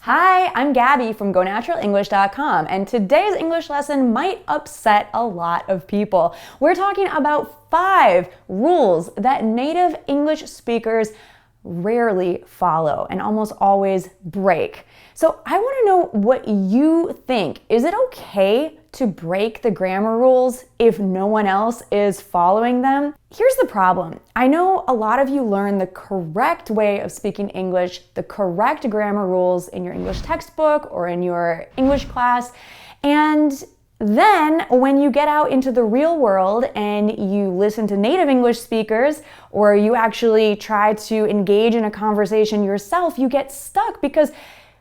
Hi, I'm Gabby from GoNaturalEnglish.com, and today's English lesson might upset a lot of people. We're talking about 5 rules that native English speakers rarely follow and almost always break. So I want to know what you think. Is it okay to break the grammar rules if no one else is following them? Here's the problem. I know a lot of you learn the correct way of speaking English, the correct grammar rules in your English textbook or in your English class, and then when you get out into the real world and you listen to native English speakers, or you actually try to engage in a conversation yourself, you get stuck because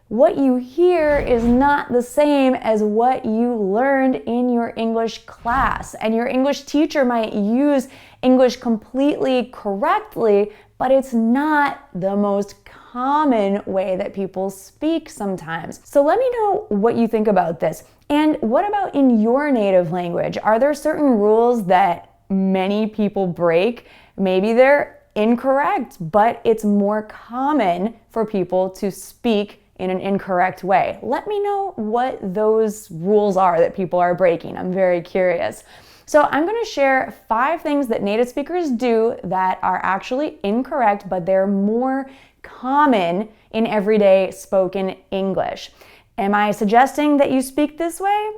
what you hear is not the same as what you learned in your English class. And your English teacher might use English completely correctly, but it's not the most common way that people speak sometimes. So let me know what you think about this. And what about in your native language? Are there certain rules that many people break? Maybe they're incorrect, but it's more common for people to speak in an incorrect way. Let me know what those rules are that people are breaking. I'm very curious. So I'm going to share 5 things that native speakers do that are actually incorrect, but they're more common in everyday spoken English. Am I suggesting that you speak this way?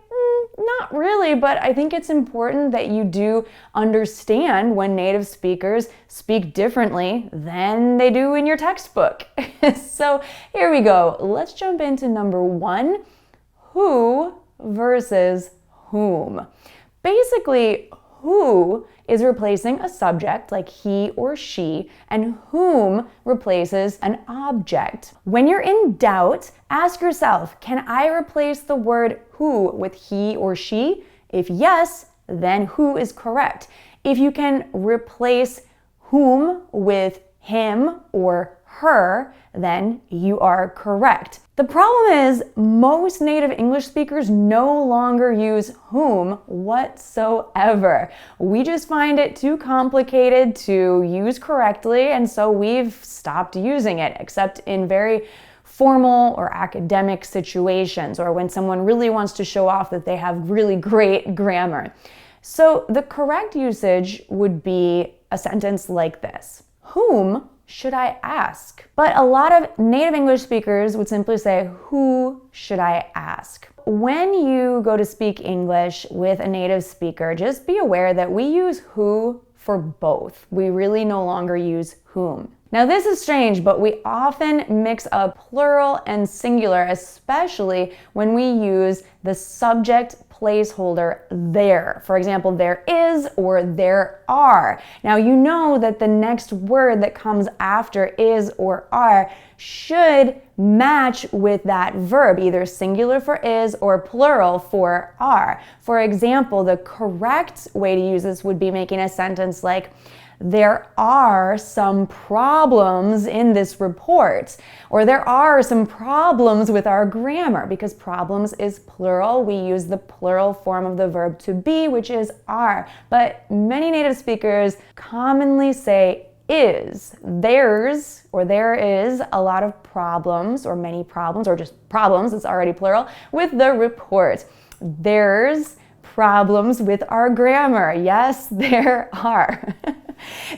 Not really, but I think it's important that you do understand when native speakers speak differently than they do in your textbook. So here we go. Let's jump into number 1, who versus whom. Basically, who is replacing a subject like he or she, and whom replaces an object. When you're in doubt, ask yourself, can I replace the word who with he or she? If yes, then who is correct. If you can replace whom with him or her, then you are correct. The problem is most native English speakers no longer use whom whatsoever. We just find it too complicated to use correctly, and so we've stopped using it, except in very formal or academic situations, or when someone really wants to show off that they have really great grammar. So the correct usage would be a sentence like this: whom should I ask? But a lot of native English speakers would simply say, who should I ask? When you go to speak English with a native speaker, just be aware that we use who for both. We really no longer use whom. Now this is strange, but we often mix up plural and singular, especially when we use the subject placeholder there. For example, there is or there are. Now you know that the next word that comes after is or are should match with that verb, either singular for is or plural for are. For example, the correct way to use this would be making a sentence like, there are some problems in this report, or there are some problems with our grammar, because problems is plural. We use the plural form of the verb to be, which is are. But many native speakers commonly say is. There's or there is a lot of problems, or many problems, or just problems, it's already plural, with the report. There's problems with our grammar. Yes, there are.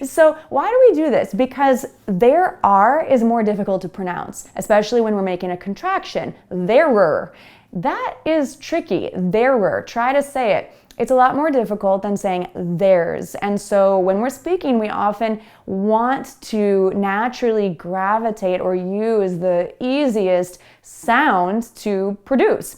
So why do we do this? Because there are is more difficult to pronounce, especially when we're making a contraction. There're. That is tricky. There're. Try to say it. It's a lot more difficult than saying theirs. And so when we're speaking, we often want to naturally gravitate or use the easiest sound to produce.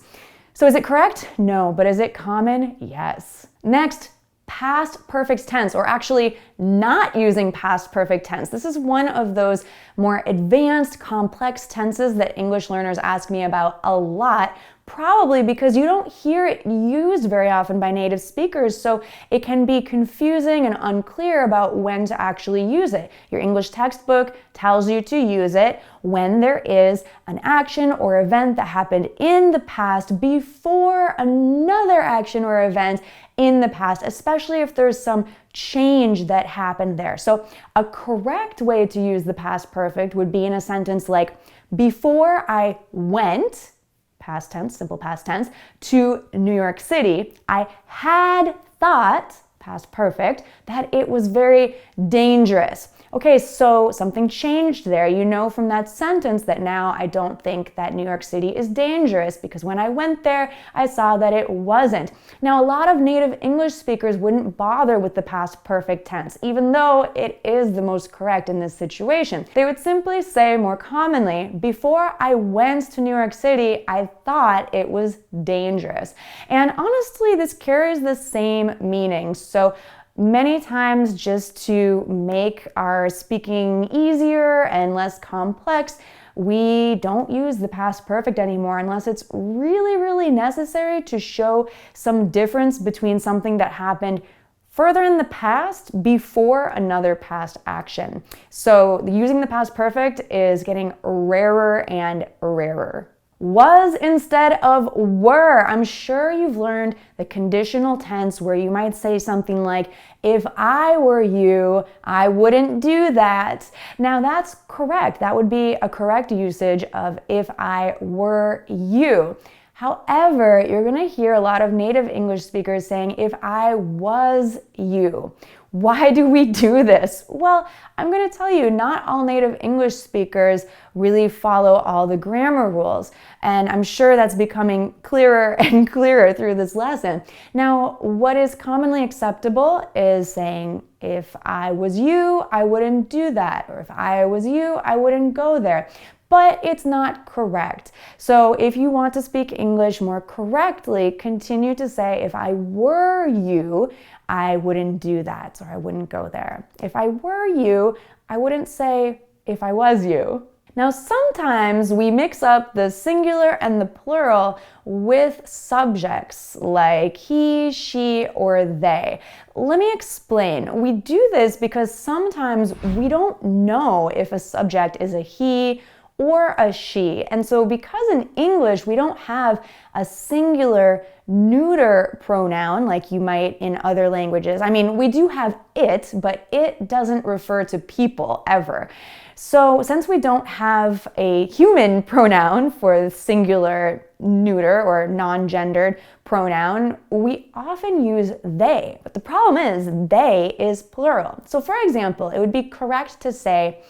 So is it correct? No. But is it common? Yes. Next, past perfect tense, or actually not using past perfect tense. This is one of those more advanced, complex tenses that English learners ask me about a lot Probably because you don't hear it used very often by native speakers, so it can be confusing and unclear about when to actually use it. Your English textbook tells you to use it when there is an action or event that happened in the past before another action or event in the past, especially if there's some change that happened there. So a correct way to use the past perfect would be in a sentence like, before I went, past tense, simple past tense, to New York City, I had thought, past perfect, that it was very dangerous. Okay, so something changed there. You know from that sentence that now I don't think that New York City is dangerous because when I went there, I saw that it wasn't. Now, a lot of native English speakers wouldn't bother with the past perfect tense, even though it is the most correct in this situation. They would simply say more commonly, before I went to New York City, I thought it was dangerous. And honestly, this carries the same meaning. So many times, just to make our speaking easier and less complex, we don't use the past perfect anymore unless it's really, really necessary to show some difference between something that happened further in the past before another past action. So using the past perfect is getting rarer and rarer. Was instead of were. I'm sure you've learned the conditional tense where you might say something like, if I were you, I wouldn't do that. Now that's correct. That would be a correct usage of if I were you. However, you're going to hear a lot of native English speakers saying, if I was you. Why do we do this? Well, I'm going to tell you, not all native English speakers really follow all the grammar rules, and I'm sure that's becoming clearer and clearer through this lesson. Now, what is commonly acceptable is saying, if I was you, I wouldn't do that, or if I was you, I wouldn't go there. But it's not correct. So if you want to speak English more correctly, continue to say, if I were you, I wouldn't do that, or I wouldn't go there. If I were you, I wouldn't say, if I was you. Now, sometimes we mix up the singular and the plural with subjects like he, she, or they. Let me explain. We do this because sometimes we don't know if a subject is a he or a she. And so because in English we don't have a singular neuter pronoun like you might in other languages. I mean, we do have it, but it doesn't refer to people ever. So since we don't have a human pronoun for the singular neuter or non-gendered pronoun, we often use they. But the problem is they is plural. So for example, it would be correct to say,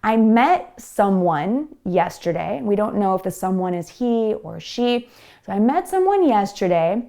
I met someone yesterday. We don't know if the someone is he or she. So I met someone yesterday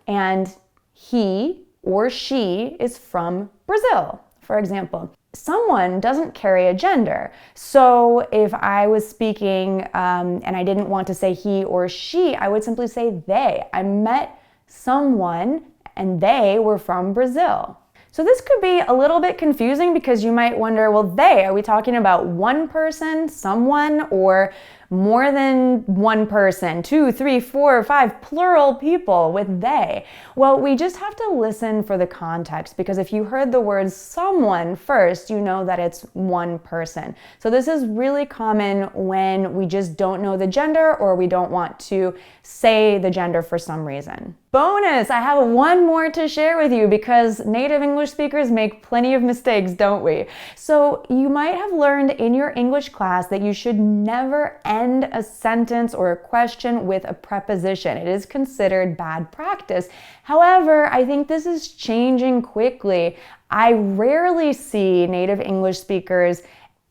and he or she is from Brazil, for example. Someone doesn't carry a gender. So if I was speaking and I didn't want to say he or she, I would simply say they. I met someone and they were from Brazil. So this could be a little bit confusing because you might wonder, well, they, are we talking about one person, someone, or more than one person, 2, 3, 4, 5, plural people with they? Well, we just have to listen for the context because if you heard the word someone first, you know that it's one person. So this is really common when we just don't know the gender or we don't want to say the gender for some reason. Bonus! I have one more to share with you because native English speakers make plenty of mistakes, don't we? So you might have learned in your English class that you should never end a sentence or a question with a preposition. It is considered bad practice. However, I think this is changing quickly. I rarely see native English speakers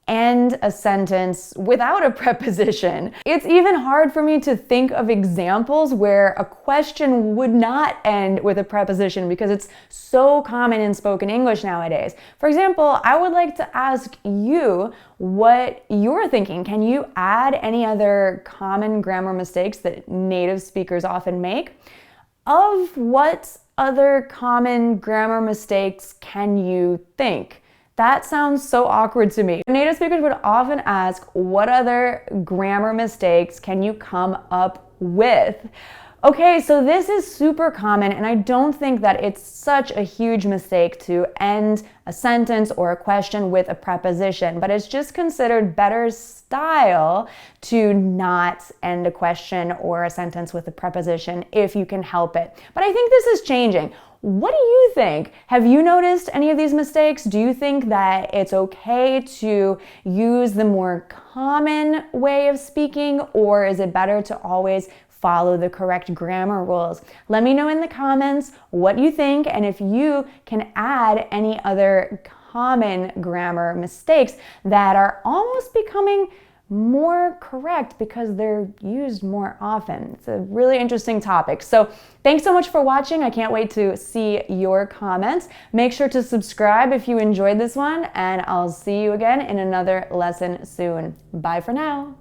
end a sentence without a preposition. It's even hard for me to think of examples where a question would not end with a preposition because it's so common in spoken English nowadays. For example, I would like to ask you what you're thinking. Can you add any other common grammar mistakes that native speakers often make? Of what other common grammar mistakes can you think? That sounds so awkward to me. Native speakers would often ask, what other grammar mistakes can you come up with. Okay, so this is super common, and I don't think that it's such a huge mistake to end a sentence or a question with a preposition, but it's just considered better style to not end a question or a sentence with a preposition if you can help it. But I think this is changing. What do you think? Have you noticed any of these mistakes? Do you think that it's okay to use the more common way of speaking, or is it better to always follow the correct grammar rules? Let me know in the comments what you think, and if you can add any other common grammar mistakes that are almost becoming more correct because they're used more often. It's a really interesting topic. So thanks so much for watching. I can't wait to see your comments. Make sure to subscribe if you enjoyed this one, and I'll see you again in another lesson soon. Bye for now.